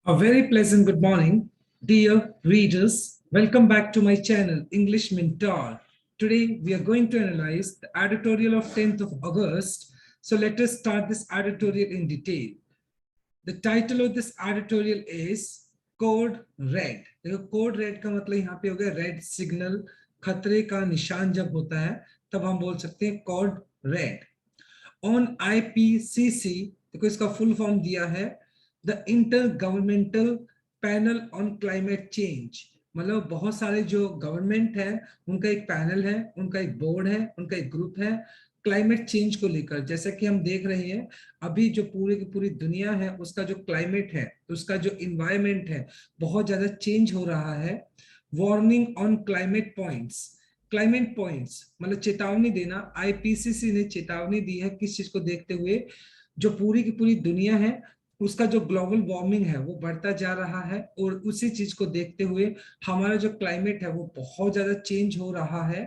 A very pleasant good morning, dear readers. Welcome back to my channel, English Mentor. Today, we are going to analyze the editorial of 10th of August. So let us start this editorial in detail. The title of this editorial is Code Red. देखो Code Red का मतलब यहाँ पे हो गया red signal, खतरे का निशान जब होता है तब हम बोल सकते हैं Code Red. On IPCC, देखो इसका फुल फॉर्म दिया है the inter governmental panel on climate change. मतलब बहुत सारे जो गवर्नमेंट है उनका एक पैनल है, उनका एक बोर्ड है, उनका एक ग्रुप है क्लाइमेट चेंज को लेकर। जैसा कि हम देख रहे हैं अभी जो पूरी की पूरी दुनिया है उसका जो क्लाइमेट है, उसका जो इन्वायरमेंट है बहुत ज्यादा चेंज हो रहा है। Warning on climate points, climate points मतलब चेतावनी देना। आईपीसीसी ने चेतावनी दी है किस चीज को देखते हुए, जो पूरी की पूरी दुनिया है उसका जो ग्लोबल वार्मिंग है वो बढ़ता जा रहा है और उसी चीज को देखते हुए हमारा जो क्लाइमेट है वो बहुत ज्यादा चेंज हो रहा है।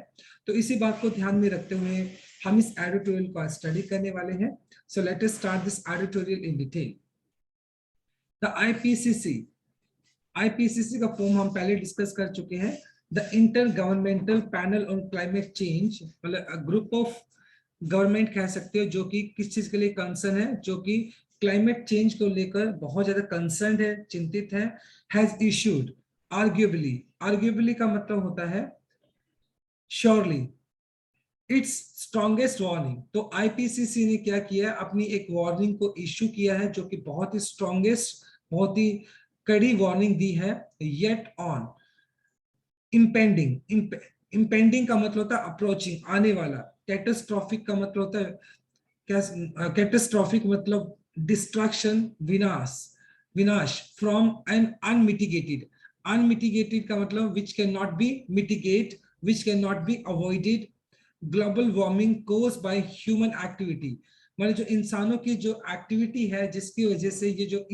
तो इसी बात को ध्यान में रखते हुए हम इस एडिटोरियल को स्टडी करने वाले हैं। So let us start this editorial in detail. The IPCC का फॉर्म हम पहले डिस्कस कर चुके हैं। The inter governmental panel on climate change, मतलब ग्रुप ऑफ गवर्नमेंट कह सकते हो जो कि किस चीज के लिए कंसर्न है, जो कि क्लाइमेट चेंज को लेकर बहुत ज्यादा कंसर्न है, चिंतित है। हैज इश्यूड आर्ग्यूबली, आर्ग्यूबली का मतलब होता है श्योरली, इट्स स्ट्रॉन्गेस्ट वार्निंग। तो आईपीसीसी ने क्या किया, अपनी एक वार्निंग को इश्यू किया है जो कि बहुत ही स्ट्रॉन्गेस्ट, बहुत ही कड़ी वार्निंग दी है। येट ऑन इम्पेंडिंग, इम्पेंडिंग का मतलब होता है अप्रोचिंग, आने वाला। कैटास्ट्रॉफिक का मतलब होता है क्या, कैटास्ट्रॉफिक मतलब डिस्ट्रक्शन, विनाश, विनाश फ्रॉम एन अनमिटिगेटेड, अनमिटिगेटेड का मतलब which can not be mitigate, which can not be avoided. Global warming cause by human activity, मतलब जो इंसानों की जो एक्टिविटी है जिसकी वजह से ये जो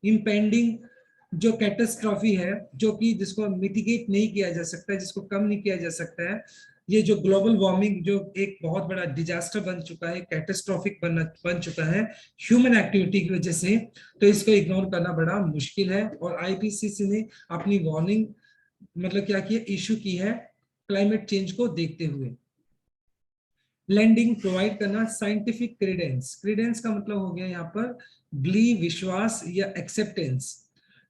इम्पेंडिंग जो कैटास्ट्रॉफी है, जो कि जिसको मिटिगेट नहीं किया जा सकता है, जिसको कम नहीं किया जा सकता है, ये जो ग्लोबल वार्मिंग जो एक बहुत बड़ा डिजास्टर बन चुका है, कैटास्ट्रॉफिक बन चुका है ह्यूमन एक्टिविटी की वजह से, तो इसको इग्नोर करना बड़ा मुश्किल है। और आईपीसीसी ने अपनी वार्निंग मतलब क्या किया, इशू की है क्लाइमेट चेंज को देखते हुए। लैंडिंग प्रोवाइड करना साइंटिफिक क्रेडेंस, क्रेडेंस का मतलब हो गया यहाँ पर बिलीव, विश्वास या एक्सेप्टेंस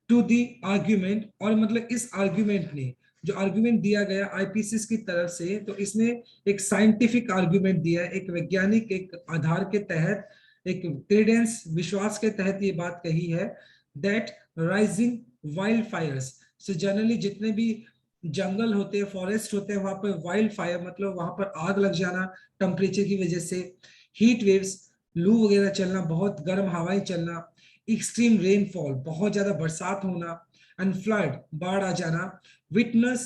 टू दी आर्ग्यूमेंट। और मतलब इस आर्ग्यूमेंट ने, जो आर्ग्यूमेंट दिया गया आईपीसीसी की तरफ से, तो इसने एक साइंटिफिक आर्ग्यूमेंट दिया है, एक वैज्ञानिक एक आधार के तहत, एक क्रेडेंस विश्वास के तहत ये बात कही है that rising wild Fyers. So generally जितने भी जंगल होते हैं, फॉरेस्ट होते हैं, वहां पर वाइल्ड फायर मतलब वहां पर आग लग जाना टेम्परेचर की वजह से, हीट वेव्स, लू वगैरह चलना, बहुत गर्म हवाएं चलना, एक्सट्रीम रेनफॉल बहुत ज्यादा बरसात होना, एंड फ्लड बाढ़ आ जाना, विटनेस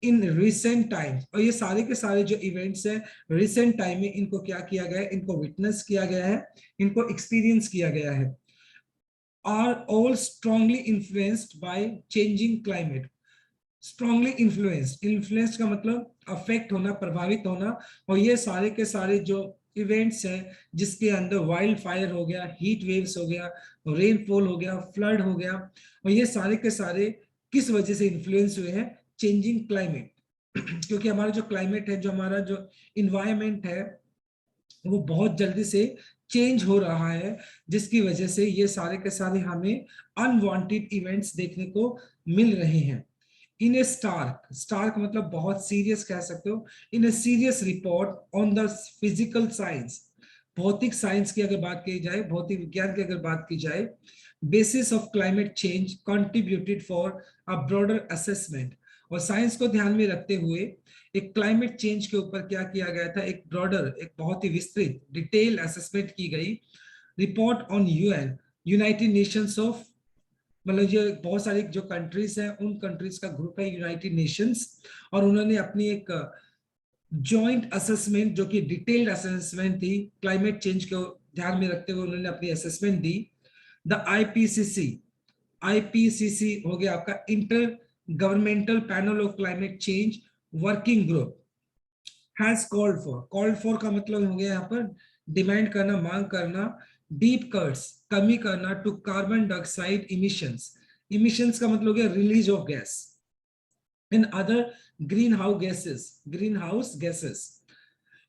इन रिसेंट टाइम। और ये सारे के सारे जो इवेंट्स हैं रिसेंट टाइम में इनको क्या किया गया है, इनको विटनेस किया गया है, इनको एक्सपीरियंस किया गया है। Are all strongly influenced by changing climate. Strongly influenced, influence का मतलब अफेक्ट होना, प्रभावित होना। और ये सारे के सारे जो इवेंट्स हैं जिसके अंदर वाइल्ड फायर हो गया, हीट वेव्स हो गया, रेनफॉल हो गया, फ्लड हो गया, और ये सारे के सारे किस वजह से इन्फ्लुएंस हुए हैं, चेंजिंग क्लाइमेट। क्योंकि हमारा जो क्लाइमेट है, जो हमारा जो इन्वायरमेंट है वो बहुत जल्दी से चेंज हो रहा है, जिसकी वजह से ये सारे के सारे हमें अनवांटेड इवेंट्स देखने को मिल रहे हैं। इन ए स्टार्क, स्टार्क मतलब बहुत सीरियस कह सकते हो, in a serious report on the physical science, भौतिक साइंस की अगर बात की जाए, भौतिक विज्ञान की अगर बात की जाए, basis of climate change contributed for a broader assessment. और साइंस को ध्यान में रखते हुए एक क्लाइमेट चेंज के ऊपर क्या किया गया था, एक ब्रॉडर, एक बहुत ही विस्तृत डिटेल असेसमेंट की गई। Report on UN, United Nations of, मतलब ये बहुत सारी जो कंट्रीज हैं उन कंट्रीज का ग्रुप है यूनाइटेड नेशंस, और उन्होंने अपनी एक जॉइंट असेसमेंट जो कि डिटेल्ड असेसमेंट थी क्लाइमेट चेंज को ध्यान में रखते हुए उन्होंने अपनी assessment the. The IPCC, IPCC हो गया आपका inter governmental panel of climate change working group, has called for, called for का मतलब हो गया यहाँ पर डिमांड करना, मांग करना, डीप कट्स कमी करना to carbon dioxide emissions, emissions का मतलब हो गया release of gas in other green house gases.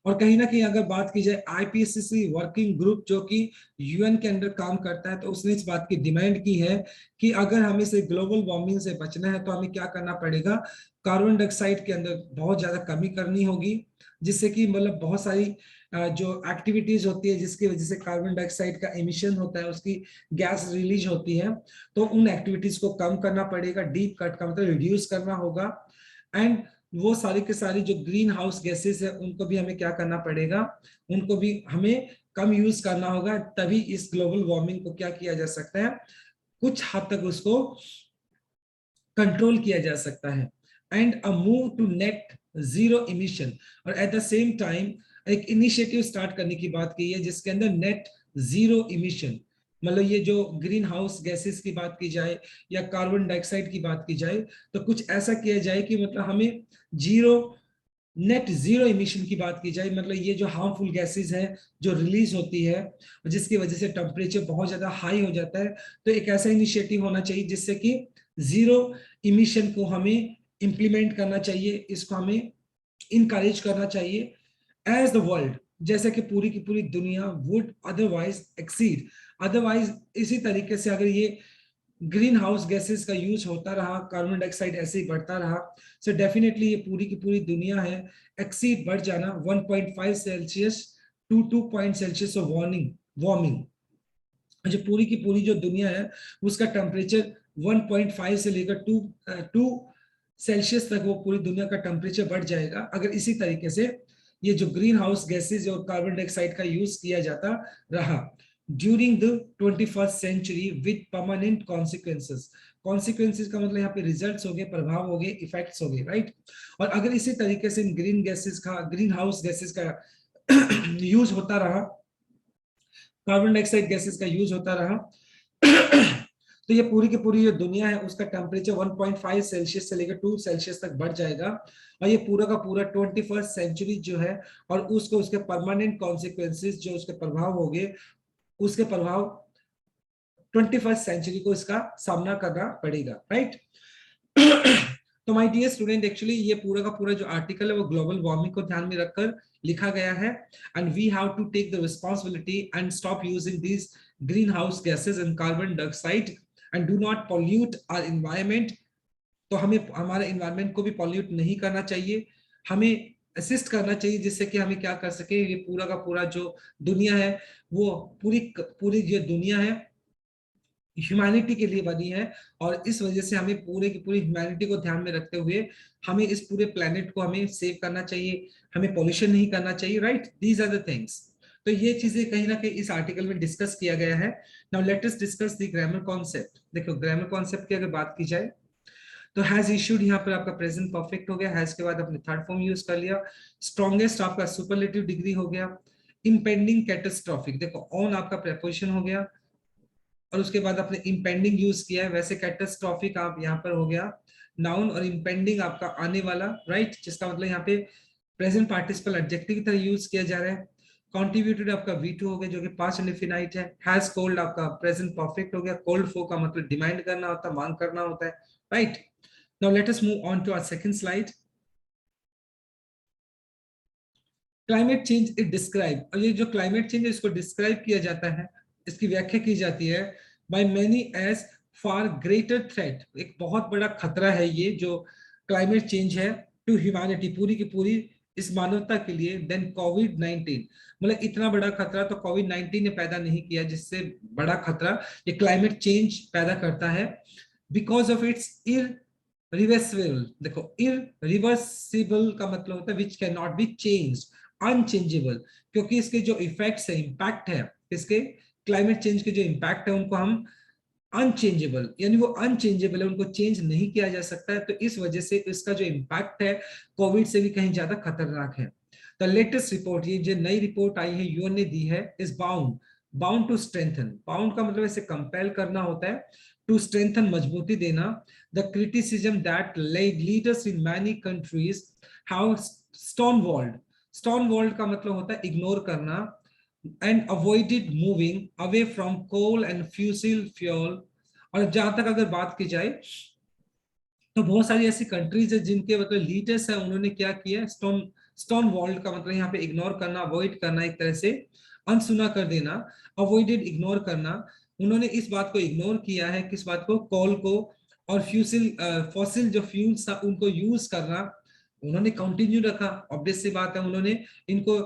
और कहीं ना कहीं अगर बात की जाए आईपीसीसी वर्किंग ग्रुप जो कि यूएन के अंदर काम करता है, तो उसने इस बात की डिमांड की है कि अगर हमें से ग्लोबल वार्मिंग से बचना है तो हमें क्या करना पड़ेगा, कार्बन डाइऑक्साइड के अंदर बहुत ज्यादा कमी करनी होगी, जिससे कि मतलब बहुत सारी जो एक्टिविटीज होती है जिसकी वजह से कार्बन डाइऑक्साइड का एमिशन होता है, उसकी गैस रिलीज होती है, तो उन एक्टिविटीज को कम करना पड़ेगा। डीप कट का मतलब रिड्यूस करना होगा। एंड वो सारी के सारी जो ग्रीन हाउस गैसेस है उनको भी हमें क्या करना पड़ेगा, उनको भी हमें कम यूज करना होगा, तभी इस ग्लोबल वार्मिंग को क्या किया जा सकता है, कुछ हद तक उसको कंट्रोल किया जा सकता है। And a move to net zero emission, और एट द सेम टाइम एक इनिशिएटिव स्टार्ट करने की बात की है जिसके अंदर नेट जीरो इमिशन, मतलब ये जो ग्रीन हाउस गैसेस की बात की जाए या कार्बन डाइऑक्साइड की बात की जाए, तो कुछ ऐसा किया जाए कि मतलब हमें जीरो नेट जीरो इमिशन की बात की जाए, मतलब ये जो हार्मफुल गैसेस है जो रिलीज होती है जिसकी वजह से टेम्परेचर बहुत ज्यादा हाई हो जाता है, तो एक ऐसा इनिशिएटिव होना चाहिए जिससे कि जीरो इमिशन को हमें इंप्लीमेंट करना चाहिए, इसको हमें इनकरेज करना चाहिए एज द वर्ल्ड, जैसे कि पूरी की पूरी दुनिया वुड अदरवाइज एक्सीड, अदरवाइज इसी तरीके से अगर ये ग्रीन हाउस गैसेस का यूज होता रहा, कार्बन डाइऑक्साइड ऐसे ही बढ़ता रहा, सो डेफिनेटली ये पूरी की पूरी दुनिया है एक्सीड बढ़ जाना 1.5 Celsius to 2 point Celsius of warming warming, जो पूरी की पूरी जो दुनिया है उसका टेम्परेचर 1.5 से लेकर 2 सेल्सियस तक वो पूरी दुनिया का टेम्परेचर बढ़ जाएगा अगर इसी तरीके से ये जो ग्रीन हाउस गैसेज और कार्बन डाइऑक्साइड का यूज किया जाता रहा during the 21st century with permanent consequences. Consequences का मतलब यहाँ पे रिजल्ट्स हो गए, प्रभाव हो गए, इफेक्ट्स हो गए, राइट। और अगर इसी तरीके से इन ग्रीन हाउस गैसेज का यूज होता रहा, कार्बन डाइऑक्साइड गैसेस का यूज होता रहा, तो ये पूरी की पूरी जो दुनिया है उसका टेम्परेचर 1.5 सेल्सियस से लेकर 2 सेल्सियस तक बढ़ जाएगा। और ये पूरा का पूरा 21st सेंचुरी जो है और उसको उसके परमानेंट कॉन्सिक्वेंसेस जो उसके प्रभाव हो गए, उसके प्रभाव 21st सेंचुरी को इसका सामना करना पड़ेगा, राइट। तो माय डियर स्टूडेंट, एक्चुअली ये पूरा का पूरा जो आर्टिकल है वो ग्लोबल वार्मिंग को ध्यान में रखकर लिखा गया है। And we have to take the responsibility and stop using these green house gases and carbon dioxide and do not pollute our environment. तो हमें हमारे इन्वायरमेंट को भी पॉल्यूट नहीं करना चाहिए, हमें असिस्ट करना चाहिए जिससे कि हमें क्या कर सके, ये पूरा का पूरा जो दुनिया है वो पूरी पूरी जो दुनिया है ह्यूमैनिटी के लिए बनी है। और इस वजह से हमें पूरे की पूरी ह्यूमैनिटी को ध्यान में रखते हुए हमें इस पूरे प्लेनेट को हमें सेव करना चाहिए, हमें पॉल्यूशन नहीं करना चाहिए, right. These are the things. तो ये चीजें कहीं ना कहीं इस आर्टिकल में डिस्कस किया गया है। Now let us discuss the grammar concept. देखो ग्रामर कॉन्सेप्ट की अगर बात की जाए तो हैज इशूड यहाँ पर आपका प्रेजेंट परफेक्ट हो गया, हैज के बाद आपने थर्ड फॉर्म यूज कर लिया, स्ट्रॉन्गेस्ट आपका सुपरलेटिव डिग्री हो गया, इम्पेंडिंग कैटास्ट्रोफिक देखो ऑन आपका प्रेपोजिशन हो गया, और उसके बाद आपने इम्पेंडिंग यूज किया है, वैसे कैटास्ट्रोफिक आप यहाँ पर हो गया नाउन, और इम्पेंडिंग आपका आने वाला, राइट, जिसका मतलब यहाँ पे प्रेजेंट पार्टिसिपल एडजेक्टिव की तरह यूज किया जा रहा है। कॉन्ट्रीब्यूटेड आपका V2 हो गया जो कि पास्ट इंडेफिनाइट है। हैज कोल्ड आपका प्रेजेंट परफेक्ट हो गया, कोल्ड फॉर का मतलब डिमांड करना होता है, मांग करना होता है, right. Now let us move on to our second slide. Climate change is describe, और ये जो क्लाइमेट चेंज है इसको डिस्क्राइब किया जाता है, इसकी व्याख्या की जाती है by many as far greater threat, एक बहुत बड़ा खतरा है ये जो क्लाइमेट चेंज है टू ह्यूमैनिटी, पूरी की पूरी इस मानवता के लिए, देन कोविड-19, मतलब इतना बड़ा खतरा तो कोविड-19 ने पैदा नहीं किया, जिससे बड़ा खतरा ये क्लाइमेट चेंज पैदा करता है बिकॉज ऑफ इट्स रिवर्सिबल। देखो इरिवर्सिबल का मतलब होता है विच can not be changed, unchangeable, क्योंकि इसके जो इफेक्ट्स है, इंपैक्ट है, इसके क्लाइमेट चेंज के जो इंपैक्ट है उनको हम अनचेंजेबल, यानी वो अनचेंजेबल है, उनको चेंज नहीं किया जा सकता है, तो इस वजह से इसका जो इंपैक्ट है कोविड से भी कहीं ज्यादा खतरनाक है। द लेटेस्ट रिपोर्ट, ये जो नई रिपोर्ट आई है यूएन ने दी है, is bound to strengthen, bound का मतलब ऐसे कंपेल करना होता है, टू स्ट्रेंथन मजबूती देना, the criticism that leaders in many countries how stone walled, stone walled का मतलब होता है इग्नोर करना, and avoided moving away from coal and fossil fuel। और जहां तक अगर बात की जाए तो बहुत सारी ऐसी कंट्रीज है जिनके मतलब लीडर्स है, उन्होंने क्या किया, स्टोन स्टोन वॉल्ड का मतलब यहाँ पे इग्नोर करना, अवॉइड करना, एक तरह से अनसुना कर देना, अवॉइडेड इग्नोर करना। उन्होंने इस बात को इग्नोर किया है, किस बात को, कॉल को और फ्यूसिल फॉसिल जो फ्यूल्स था उनको यूज करना उन्होंने कंटिन्यू रखा। ऑब्वियस सी बात है, उन्होंने इनको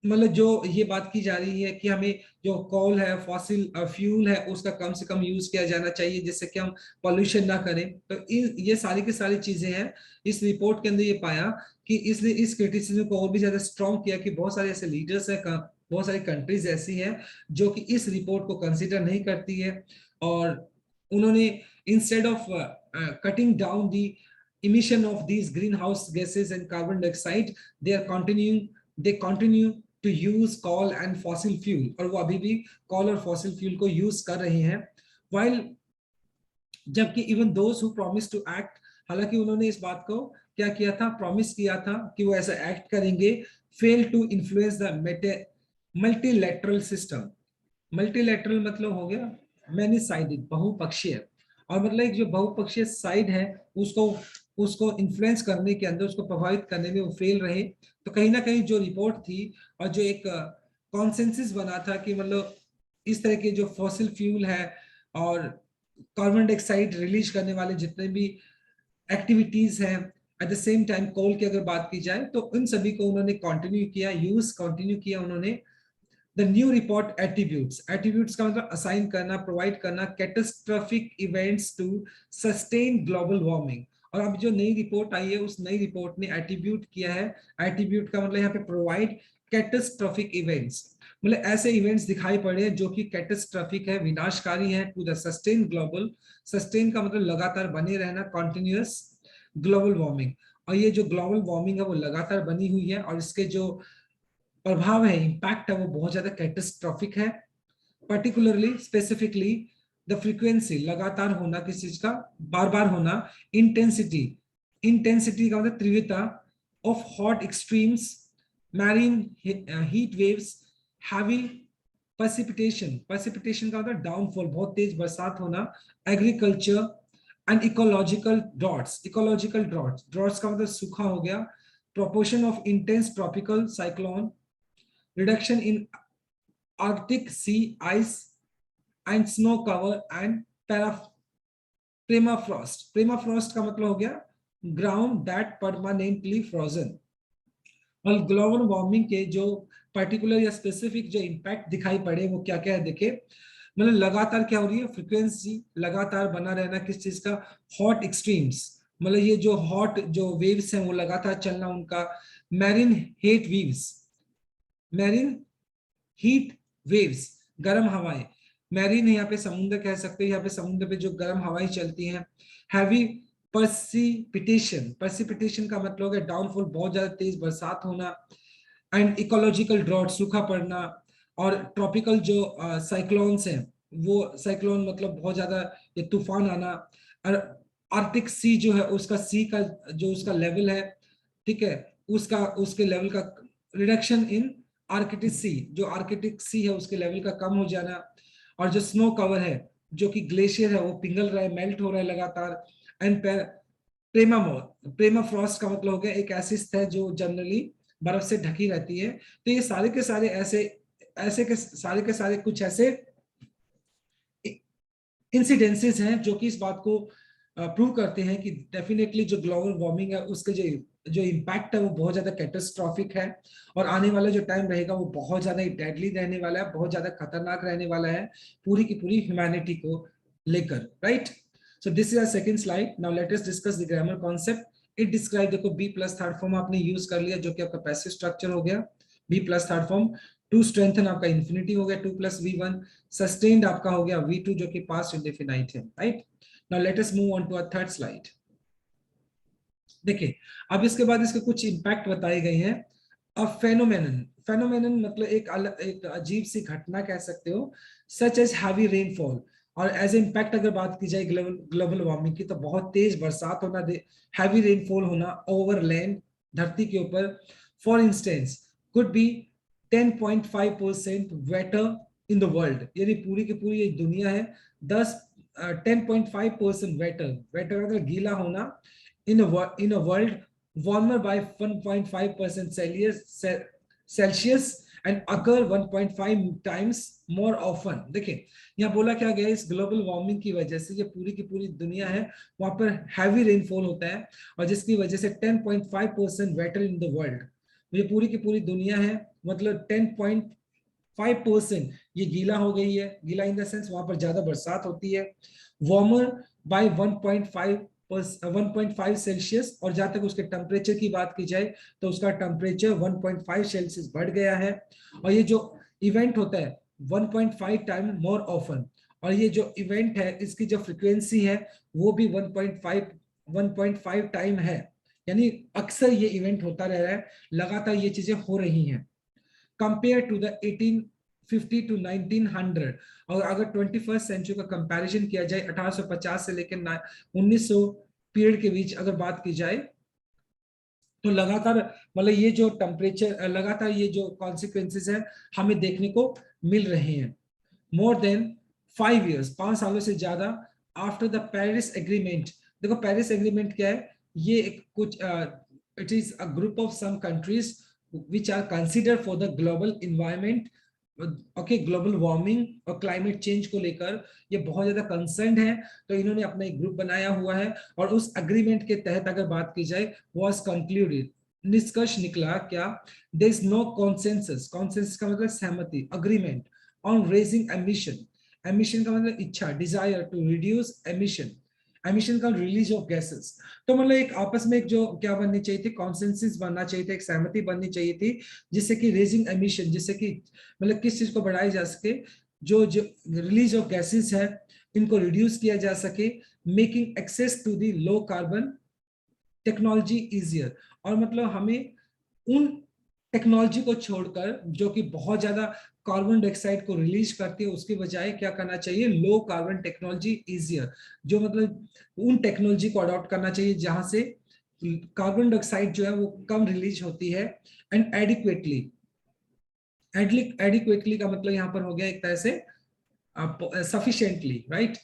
मतलब जो ये बात की जा रही है कि हमें जो कोल है, फॉसिल फ्यूल है, उसका कम से कम यूज किया जाना चाहिए जिससे कि हम पॉल्यूशन ना करें। तो ये सारी की सारी चीजें हैं। इस रिपोर्ट के अंदर ये पाया कि इसने इस क्रिटिसिज्म को और भी ज्यादा स्ट्रॉन्ग किया कि बहुत सारे ऐसे लीडर्स हैं, बहुत सारी कंट्रीज ऐसी हैं जो कि इस रिपोर्ट को कंसिडर नहीं करती है, और उन्होंने instead of cutting down the emission of these greenhouse gases and carbon dioxide, they are continuing they continue to use coal and fossil fuel, और वो अभी भी coal और fossil fuel को यूज कर रहे हैं। while जबकि even those who promise to act, हालांकि उन्होंने इस बात को क्या किया था, प्रॉमिस किया था कि वो ऐसा एक्ट करेंगे, fail to influence the multilateral system. Multilateral मतलब हो गया मैनी साइडेड, बहुपक्षीय, और मतलब एक जो बहुपक्षीय साइड है उसको उसको इन्फ्लुएंस करने के अंदर, उसको प्रभावित करने में वो फेल रहे। तो कहीं ना कहीं जो रिपोर्ट थी और जो एक कॉन्सेंसस बना था कि मतलब इस तरह के जो फॉसिल फ्यूल है और कार्बन डाइऑक्साइड रिलीज करने वाले जितने भी एक्टिविटीज हैं, एट द सेम टाइम कोल की अगर बात की जाए तो इन सभी को उन्होंने कंटिन्यू किया, यूज कंटिन्यू किया उन्होंने। The new report attributes, attributes का मतलब असाइन करना, प्रोवाइड करना catastrophic events to sustain global warming. और अब जो नई रिपोर्ट आई है उस नई रिपोर्ट ने एट्रीब्यूट किया है, एट्रीब्यूट का मतलब यहाँ पे प्रोवाइड कैटास्ट्रोफिक इवेंट्स, मतलब ऐसे इवेंट्स दिखाई पड़े हैं जो कि कैटास्ट्रोफिक है, विनाशकारी है to the sustain global, sustain का मतलब लगातार बने रहना, कॉन्टिन्यूअस ग्लोबल वार्मिंग। और ये जो ग्लोबल वार्मिंग है वो लगातार बनी हुई है और इसके जो प्रभाव है, इंपैक्ट है, वो बहुत ज्यादा कैटास्ट्रोफिक है। पर्टिकुलरली स्पेसिफिकली द फ्रीक्वेंसी, लगातार होना किसी चीज का, बार बार होना, इंटेंसिटी, इंटेंसिटी का मतलब तीव्रता, of hot extremes, marine heat waves, heavy precipitation, precipitation का मतलब डाउनफॉल, बहुत तेज बरसात होना, agriculture and ecological droughts, ecological droughts, droughts का मतलब सूखा हो गया, proportion of intense tropical cyclone, reduction in Arctic sea ice and snow cover and permafrost, permafrost का मतलब हो गया ground that permanently frozen। और ग्लोबल वार्मिंग के जो पर्टिकुलर या स्पेसिफिक जो इम्पैक्ट दिखाई पड़े वो क्या क्या है देखे, मतलब लगातार क्या हो रही है, फ्रीक्वेंसी लगातार बना रहना किस चीज का, हॉट एक्सट्रीम्स, मतलब ये जो हॉट जो वेव्स हैं वो लगातार चलना उनका, marine heat waves, marine heat waves, गर्म हवाएं, मैरीन यहाँ पे समुद्र कह सकते हैं, यहाँ पे समुद्र पे जो गर्म हवाएं चलती हैं, हैवी पर्सिपिटेशन, पर्सिपिटेशन का मतलब है डाउनफॉल, बहुत ज्यादा तेज बरसात होना, एंड इकोलॉजिकल ड्रॉट, सूखा पड़ना, और ट्रॉपिकल जो साइक्लोन्स हैं, वो साइक्लोन मतलब बहुत ज्यादा ये तूफान आना, और आर्टिक सी जो है उसका सी का जो उसका लेवल है, ठीक है, उसका उसके लेवल का रिडक्शन इन आर्कटिक सी, जो आर्कटिक सी है उसके लेवल का कम हो जाना, और जो स्नो कवर है जो कि ग्लेशियर है वो पिघल रहा है, मेल्ट हो रहा है लगातार, एंड प्रेमा फ्रॉस्ट का मतलब हो गया एक ऐसी सतह जो जनरली बर्फ से ढकी रहती है। तो ये सारे के सारे ऐसे ऐसे के सारे कुछ ऐसे इंसिडेंसेस हैं जो कि इस बात को प्रूव करते हैं कि डेफिनेटली जो ग्लोबल वार्मिंग है उसके जो जो इम्पैक्ट है वो बहुत ज्यादा कैटास्ट्रॉफिक है, और आने वाला जो टाइम रहेगा वो बहुत ज्यादा डेडली रहने वाला है, बहुत ज्यादा खतरनाक रहने वाला है पूरी की पूरी ह्यूमैनिटी को लेकर, right. So this is a second slide. Now let us discuss the grammar concept. It describe, देखो बी प्लस थर्ड फॉर्म आपने यूज कर लिया जो कि आपका पैसिव स्ट्रक्चर हो गया, B plus third form. To strengthen आपका इंफिनिटी हो गया, 2 + v1। सस्टेन्ड आपका हो गया v2 जो कि पास्ट इंडेफिनाइट है, right. Now let us move on to a third slide. देखिए अब इसके बाद इसके कुछ इंपैक्ट बताए गए हैं। अब फेनोमेनन, फेनोमेनन मतलब एक अजीब सी घटना कह सकते हो, सच एज हैवी रेनफॉल, और एज इम्पैक्ट अगर बात की जाए ग्लोबल वार्मिंग की तो बहुत तेज बरसात होना, हैवी रेनफॉल होना ओवर लैंड, धरती के ऊपर। For instance could be 10.5% wetter in the world, यानी पूरी की पूरी ये दुनिया है 10.5% wetter, wetter मतलब गीला होना, in a world warmer by 1.5% Celsius and occur 1.5 times more often. देखिए यहाँ बोला क्या गया, इस ग्लोबल वार्मिंग की वजह से ये पूरी की पूरी दुनिया है वहां पर हैवी रेनफॉल होता है, और जिसकी वजह से 10.5% वेटर इन द वर्ल्ड, ये पूरी की पूरी दुनिया है मतलब 10.5% ये गीला हो गई है, गीला इन द सेंस वहां पर ज्यादा बरसात होती है, वार्मर बाय 1.5 सेल्सियस, और जहां तक उसके टेम्परेचर की बात की जाए तो उसका टेम्परेचर 1.5 सेल्सियस बढ़ गया है, और ये जो इवेंट होता है 1.5 टाइम मोर ऑफन, और ये जो इवेंट है इसकी जो फ्रीक्वेंसी है वो भी 1.5 टाइम है, यानी अक्सर ये इवेंट होता रह रहा है, लगातार ये चीजें हो रही हैं कंपेयर टू द 1850 टू 1900। और अगर 21st सेंचुरी का कंपैरिजन किया जाए 1850 से लेकर 1900 पीरियड के बीच अगर बात की जाए तो लगातार मतलब ये जो टेम्परेचर लगातार ये जो कॉन्सिक्वेंसेस है हमें देखने को मिल रहे हैं। मोर देन 5 years, 5 सालों से ज्यादा आफ्टर द पेरिस एग्रीमेंट। देखो पेरिस एग्रीमेंट क्या है, ये एक कुछ it is a group of some countries which are consider for the global environment, okay, global warming और क्लाइमेट चेंज को लेकर ये बहुत ज्यादा कंसर्न है, तो इन्होंने अपना एक ग्रुप बनाया हुआ है, और उस एग्रीमेंट के तहत अगर बात की जाए वाज कंक्लूडेड, निष्कर्ष निकला क्या, there is no consensus, consensus का मतलब सहमति, agreement on raising emission, emission का मतलब इच्छा, desire to reduce emission, emission का रिलीज ऑफ गैसेस, तो मतलब एक आपस में एक जो क्या बननी चाहिए थी, कॉन्सेंसस बनना चाहिए था, एक सहमति बननी चाहिए थी, जिससे कि रेजिंग एमिशन, जिससे कि मतलब किस चीज को बढ़ाई जा सके, जो जो रिलीज ऑफ गैसेस है इनको रिड्यूस किया जा सके, making access to the low carbon technology easier, और मतलब हमें उन टेक्नोलॉजी को छोड़कर जो कि बहुत ज्यादा कार्बन डाइऑक्साइड को रिलीज करती है उसके बजाय क्या करना चाहिए, लो कार्बन टेक्नोलॉजी इजियर, जो मतलब उन टेक्नोलॉजी को अडॉप्ट करना चाहिए जहां से कार्बन डाइऑक्साइड जो है वो कम रिलीज होती है, एंड एडिक्वेटली, एडिक्वेटली का मतलब यहां पर हो गया एक तरह से sufficiently, right.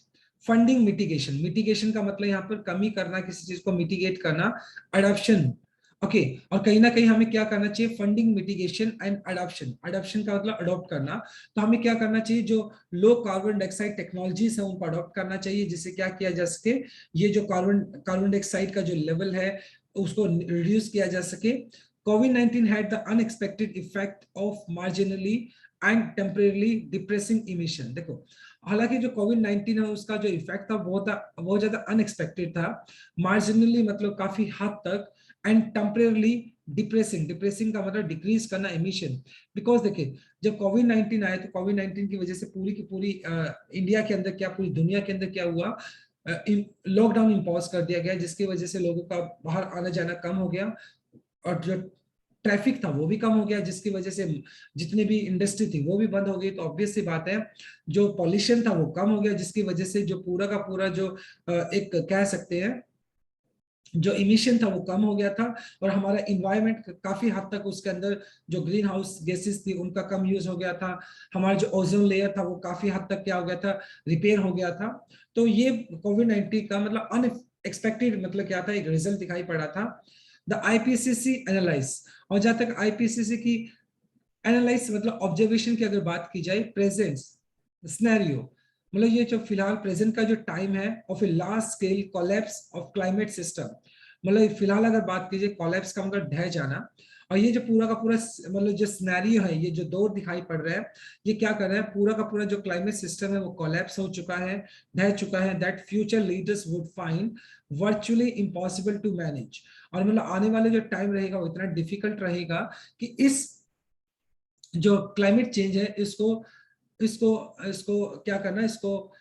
Funding mitigation, mitigation का मतलब यहाँ पर कमी करना, किसी चीज को मिटिगेट करना, अडॉप्शन, ओके, और कहीं ना कहीं हमें क्या करना चाहिए, funding mitigation and adoption, adoption का मतलब अडॉप्ट करना, तो हमें क्या करना चाहिए, जो लो कार्बन डाइऑक्साइड टेक्नोलॉजीज है उनको अडॉप्ट करना चाहिए, जिससे क्या किया जा सके, ये जो कार्बन डाइऑक्साइड का जो लेवल है उसको रिड्यूस किया जा सके। COVID-19 had the unexpected effect of marginally and temporarily depressing emission. देखो हालांकि जो कोविड-19 है उसका जो इफेक्ट था बहुत ज्यादा अनएक्सपेक्टेड था, मार्जिनली मतलब काफी हद तक, एंड टेम्परेली डिप्रेसिंग, डिप्रेसिंग का मतलब डिक्रीज करना इमिशन, बिकॉज देखिए जब कोविड-19 आया तो कोविड-19 की वजह से पूरी की पूरी इंडिया के अंदर क्या, पूरी दुनिया के अंदर क्या हुआ, लॉकडाउन इम्पोज कर दिया गया, जिसकी वजह से लोगों का बाहर आना जाना कम हो गया, और जो ट्रैफिक था वो भी कम हो गया, जिसकी वजह से जितनी भी इंडस्ट्री थी वो भी बंद हो गई, तो ऑब्वियस सी बात है जो पॉल्यूशन था वो कम हो गया, जिसकी वजह से जो पूरा का पूरा जो एक कह सकते हैं जो इमिशन था वो कम हो गया था, और हमारा इन्वायरमेंट काफी हद तक उसके अंदर जो ग्रीन हाउस गैसेस थी उनका कम यूज हो गया था, हमारा जो ओजोन लेयर था वो काफी हद तक क्या हो गया था, रिपेयर हो गया था। तो ये कोविड-19 का मतलब अनएक्सपेक्टेड मतलब क्या था, एक रिजल्ट दिखाई पड़ा था। द आईपीसीसी एनालाइज, और जहां तक आईपीसीसी की एनालाइज मतलब ऑब्जर्वेशन की अगर बात की जाए, प्रेजेंट स्नैरियो मतलब ये जो फिलहाल प्रेजेंट का जो टाइम है of a large scale collapse of climate system, मतलब फिलहाल अगर बात कीजिए कोलैप्स का मतलब ढह जाना, और ये जो पूरा का पूरा मतलब जो सिनेरियो है, ये जो दौर दिखाई पड़ रहा है, ये क्या कर रहा है, पूरा का पूरा जो क्लाइमेट सिस्टम है वो कोलैप्स हो चुका है, ढह चुका है, that future leaders would find virtually impossible to manage, और मतलब आने वाले जो टाइम रहेगा वो इतना डिफिकल्ट रहेगा कि इस जो क्लाइमेट चेंज है इसको इसको इसको क्या करना, इसको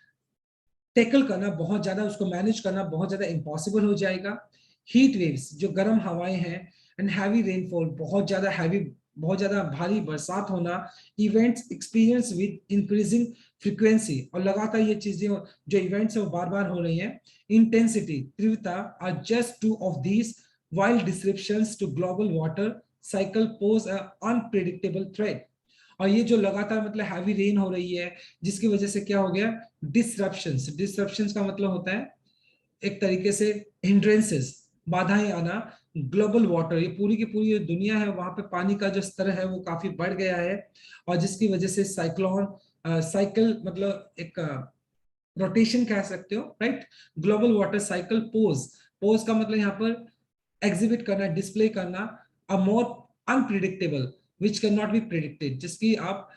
टैकल करना बहुत ज्यादा, उसको मैनेज करना बहुत ज्यादा इम्पॉसिबल हो जाएगा। हीट वेव्स जो गर्म हवाएं हैं, एंड हैवी रेनफॉल, बहुत ज्यादा हैवी, बहुत ज्यादा भारी बरसात होना, events experience with increasing frequency, और लगातार ये चीजें जो इवेंट्स है वो बार बार हो रही हैं, इंटेंसिटी, तीव्रता, are just two of these, while disruptions to global water cycle pose an unpredictable threat। और ये जो लगातार मतलब हैवी रेन हो रही है, जिसकी वजह से क्या हो गया, डिसरप्शंस। डिसरप्शंस का मतलब होता है एक तरीके से हिंड्रेंसेस, बाधाएं आना। ग्लोबल वाटर, ये पूरी की पूरी जो दुनिया है वहां पे पानी का जो स्तर है वो काफी बढ़ गया है, और जिसकी वजह से साइक्लोन साइकिल मतलब एक रोटेशन कह सकते हो, right. Global water cycle poses, poses का मतलब यहाँ पर एग्जिबिट करना, डिस्प्ले करना a more unpredictable which can not be predicted, जिसकी आप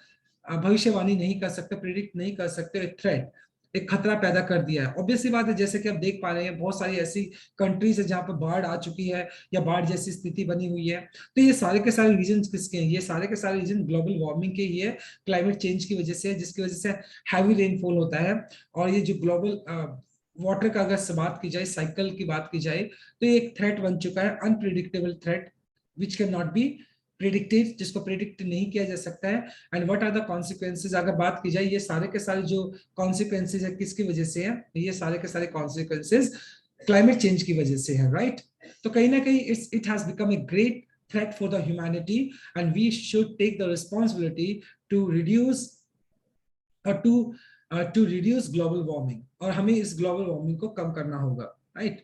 भविष्यवाणी नहीं कर सकते, प्रिडिक्ट नहीं कर सकते, एक थ्रेट, एक खतरा पैदा कर दिया है। ऑब्वियसली बात है, जैसे कि आप देख पा रहे हैं बहुत सारी ऐसी कंट्रीज है जहां पर बाढ़ आ चुकी है या बाढ़ जैसी स्थिति बनी हुई है। तो ये सारे के सारे रीजन किसके हैं, ये सारे के सारे रीजन ग्लोबल वार्मिंग के ही है, क्लाइमेट चेंज की वजह से है, जिसकी वजह से हैवी रेनफॉल होता है। और ये जो ग्लोबल वाटर का अगर बात की जाए, साइकिल की बात की जाए, तो ये एक थ्रेट बन चुका है, unpredictable threat which can not be predicted, जिसको प्रिडिक्ट नहीं किया जा सकता है। And what are the consequences, अगर बात की जाए ये सारे के सारे जो कॉन्सिक्वेंसेज है किसकी वजह से है, ये सारे के सारे कॉन्सिक्वेंसेज क्लाइमेट चेंज की वजह से है, राइट। तो कहीं ना कहीं it has become a great threat for the humanity, and we should take the responsibility to reduce to reduce global warming, और हमें इस global warming को कम करना होगा, right?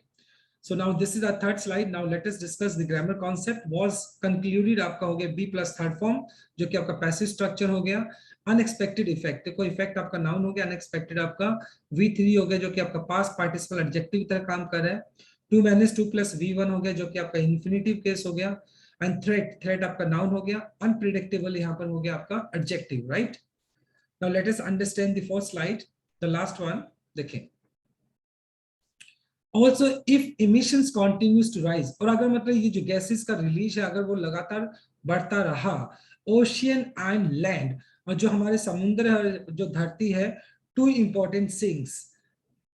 So now this is our third slide. Now let us discuss the grammar concept. Was concluded आपका हो गया be plus third form, जो कि आपका passive structure हो गया। Unexpected effect, देखो effect आपका noun हो गया, unexpected आपका V3 हो गया, जो कि आपका past participle adjective की तरह काम कर रहा है। 2 minus 2 plus V1 हो गया, जो कि आपका infinitive case हो गया। And threat, threat आपका noun हो गया। Unpredictable यहाँ पर हो गया आपका adjective, right? Now let us understand the fourth slide, the last one. देखें, also if emissions continues to rise, और अगर मतलब ये जो गैसेस का रिलीज है अगर वो लगातार बढ़ता रहा, ओशियन एंड लैंड, और जो हमारे समुद्र है जो धरती है, two important things,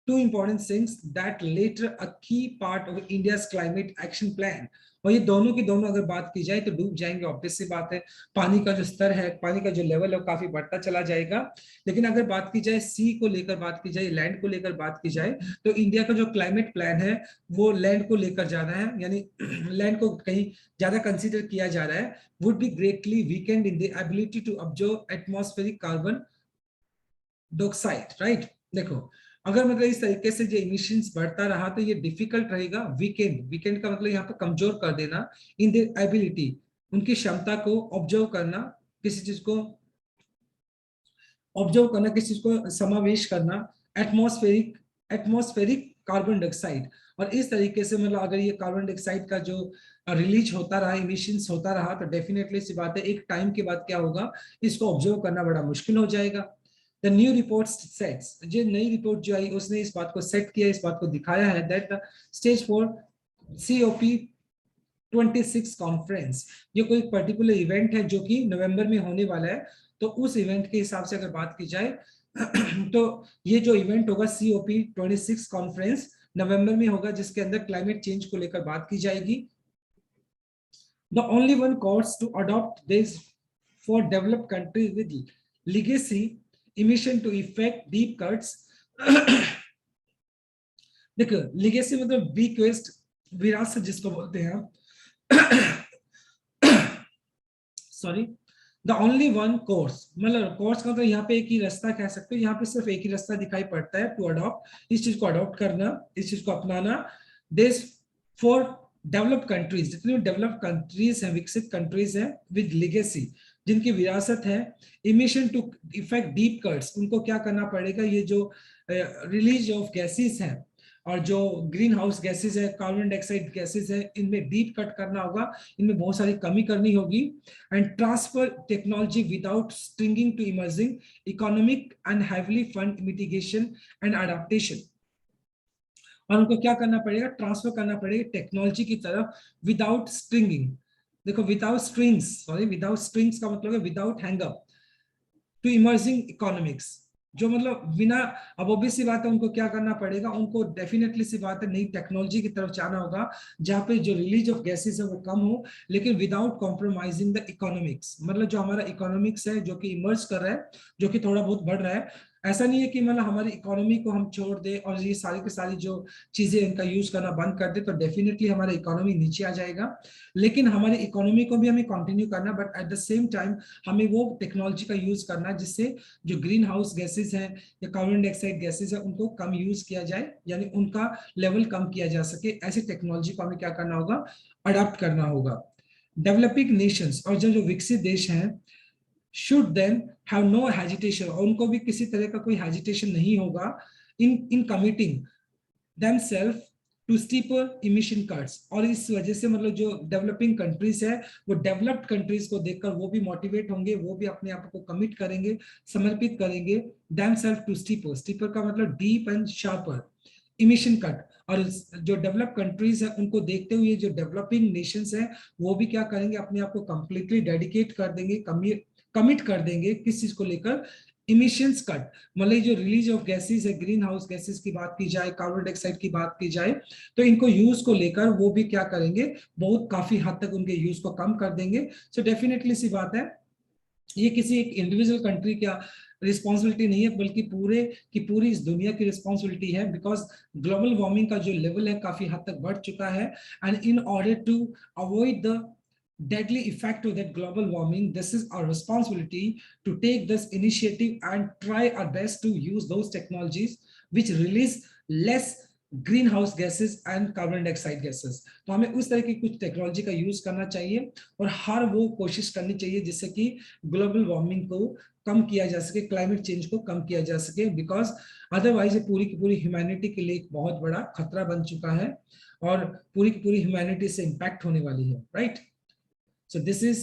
two important things that later a key part of India's climate action plan, और ये दोनों की दोनों अगर बात की जाए तो डूब जाएंगे, ऑब्वियस सी बात है। पानी का जो स्तर है, पानी का जो लेवल है वो काफी बढ़ता चला जाएगा। लेकिन अगर बात की जाए सी को लेकर, बात की जाए लैंड को लेकर बात की जाए, तो इंडिया का जो क्लाइमेट प्लान है वो लैंड को लेकर जाना है, यानी लैंड को कहीं ज्यादा कंसीडर किया जा रहा है। Would be greatly weakened in the ability to observe atmospheric carbon dioxide, right. देखो, अगर मतलब इस तरीके से जो इमिशंस बढ़ता रहा तो ये डिफिकल्ट रहेगा। वीकेंड, वीकेंड का मतलब यहाँ पे कमजोर कर देना, इन द एबिलिटी, उनकी क्षमता को ऑब्जर्व करना, किसी चीज को ऑब्जर्व करना, किसी चीज को समावेश करना, एटमॉस्फेरिक, एटमॉस्फेरिक कार्बन डाइऑक्साइड। और इस तरीके से मतलब अगर ये कार्बन डाइऑक्साइड का जो रिलीज होता रहा, इमिशंस होता रहा, तो डेफिनेटली सी बात है एक टाइम के बाद क्या होगा, इसको ऑब्जर्व करना बड़ा मुश्किल हो जाएगा। The new report sets, जो नई रिपोर्ट जो आई उसने इस बात को सेट किया, इस बात को दिखाया है that the stage for COP26 conference, ये कोई पर्टिकुलर इवेंट है जो कि नवंबर में होने वाला है। तो उस इवेंट के हिसाब से अगर बात की जाए तो ये जो इवेंट होगा COP26 कॉन्फ्रेंस नवंबर में होगा, जिसके अंदर क्लाइमेट चेंज को लेकर बात की जाएगी। The only one course to adopt this for developed countries with legacy emission to effect deep cuts। देखो, legacy मतलब bequest, विरासत जिसको बोलते हैं, sorry, the only one course, मतलब कोर्स का तो यहाँ पे एक ही रास्ता कह सकते हो, यहाँ पे सिर्फ एक ही रास्ता दिखाई पड़ता है, टू अडॉप्ट, इस चीज को अडॉप्ट करना, इस चीज को अपनाना। दिस फॉर डेवलप्ड कंट्रीज, जितनी डेवलप्ड कंट्रीज हैं, विकसित कंट्रीज हैं विद लिगेसी, जिनकी विरासत है, emission to effect deep cuts, उनको क्या करना पड़ेगा, ये जो रिलीज ऑफ गैसेस हैं और जो ग्रीन हाउस गैसेस है, कार्बन डाइऑक्साइड गैसेस है, इनमें डीप कट करना होगा, इनमें बहुत सारी कमी करनी होगी। And transfer technology without stringing to emerging economic and heavily fund mitigation and adaptation, और उनको क्या करना पड़ेगा, ट्रांसफर करना पड़ेगा टेक्नोलॉजी की तरफ विदाउट स्ट्रिंगिंग। देखो, without strings, sorry, without strings का मतलब है without hang up, to emerging economics, जो मतलब बिना, अब ऑब्वियस सी बात है उनको क्या करना पड़ेगा, उनको डेफिनेटली सी बात है नई टेक्नोलॉजी की तरफ जाना होगा, जहां पे जो रिलीज ऑफ गैसेस है वो कम हो, लेकिन विदाउट कॉम्प्रोमाइजिंग द इकोनॉमिक्स, मतलब जो हमारा इकोनॉमिक्स है जो कि इमर्ज कर रहा है, जो कि थोड़ा बहुत बढ़ रहा है, ऐसा नहीं है कि मतलब हमारी इकोनॉमी को हम छोड़ दें और ये सारी की सारी जो चीजें इनका यूज करना बंद कर दे, तो डेफिनेटली हमारा इकोनॉमी नीचे आ जाएगा। लेकिन हमारी इकोनॉमी को भी हमें कंटिन्यू करना, but at the same time हमें वो टेक्नोलॉजी का यूज करना जिससे जो ग्रीन हाउस गैसेज हैं या कार्बन डाइऑक्साइड गैसेज है उनको कम यूज किया जाए, यानी उनका लेवल कम किया जा सके। ऐसी टेक्नोलॉजी को हमें क्या करना होगा, अडॉप्ट करना होगा। डेवलपिंग नेशंस और जो जो विकसित देश हैं should then have no hesitation, और उनको भी किसी तरह का कोई हेजिटेशन नहीं होगा in committing themselves to steeper emission cuts. और इस वजह से मतलब जो डेवलपिंग कंट्रीज है वो डेवलप्ड कंट्रीज को देखकर वो भी मोटिवेट होंगे, वो भी अपने आप को कमिट करेंगे, समर्पित करेंगे themselves टू स्टीपर। स्टीपर का मतलब deep and sharper emission cut. और जो डेवलप कंट्रीज है उनको देखते हुए जो डेवलपिंग नेशंस है वो भी क्या करेंगे, अपने आप को कंप्लीटली डेडिकेट कर देंगे, कमिट कर देंगे किस चीज को लेकर, इमिशंस कट। मतलब जो रिलीज ऑफ गैसेस है, ग्रीन हाउस गैसेस की बात की जाए, कार्बन डाइऑक्साइड की बात की जाए, तो इनको यूज को लेकर वो भी क्या करेंगे, बहुत काफी हद तक उनके यूज को कम कर देंगे। सो डेफिनेटली सी बात है, ये किसी एक इंडिविजुअल कंट्री का रिस्पॉन्सिबिलिटी नहीं है, बल्कि पूरे की पूरी इस दुनिया की रिस्पॉन्सिबिलिटी है। बिकॉज ग्लोबल वार्मिंग का जो लेवल है काफी हद तक बढ़ चुका है, and in order to avoid the deadly effect of that global warming, this is our responsibility to take this initiative and try our best to use those technologies which release less green house gases and carbon dioxide gases. तो हमें उस तरह की कुछ technology का use करना चाहिए और हर वो कोशिश करनी चाहिए जिससे कि ग्लोबल वार्मिंग को कम किया जा सके, क्लाइमेट चेंज को कम किया जा सके। बिकॉज अदरवाइज ये पूरी की पूरी ह्यूमैनिटी के लिए एक बहुत बड़ा खतरा बन चुका है और पूरी की पूरी ह्यूमैनिटी से इंपैक्ट होने वाली है, right. So this is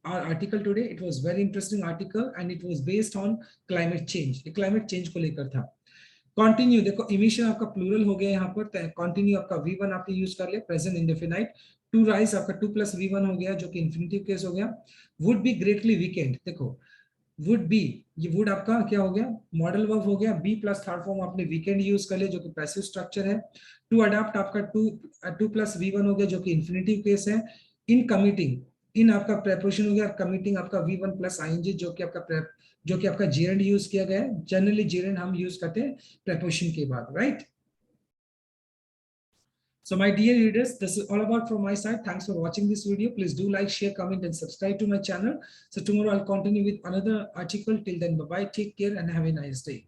our article today. It was very interesting article and it was based on climate change. ये climate change को लेकर था। Continue, देखो emission आपका plural हो गया यहाँ पर, continue आपका V1 आपने यूज कर लिया, present indefinite। To rise आपका 2 plus V1 हो गया जो कि infinitive case हो गया। Would be greatly weakened, देखो would be, ये would आपका क्या हो गया, मॉडल वर्ब हो गया। be plus थर्ड फॉर्म आपने weekend यूज कर लिया जो कि पैसिव स्ट्रक्चर है। To adapt आपका 2 plus V1 हो गया जो कि infinitive case है। In committing, इन आपका प्रेपोजिशन हो गया, कमिटिंग आपका V1 प्लस आईएनजी जो कि आपका जेरेंड यूज किया गया है। जनरली जेरेंड हम यूज करते हैं प्रेपोजिशन के बाद, right. So my dear readers, this is all about from my side. Thanks for watching this video. Please do like, share, comment and subscribe to my channel. So tomorrow I'll continue with another article. Till then, bye bye, take care and have a nice day.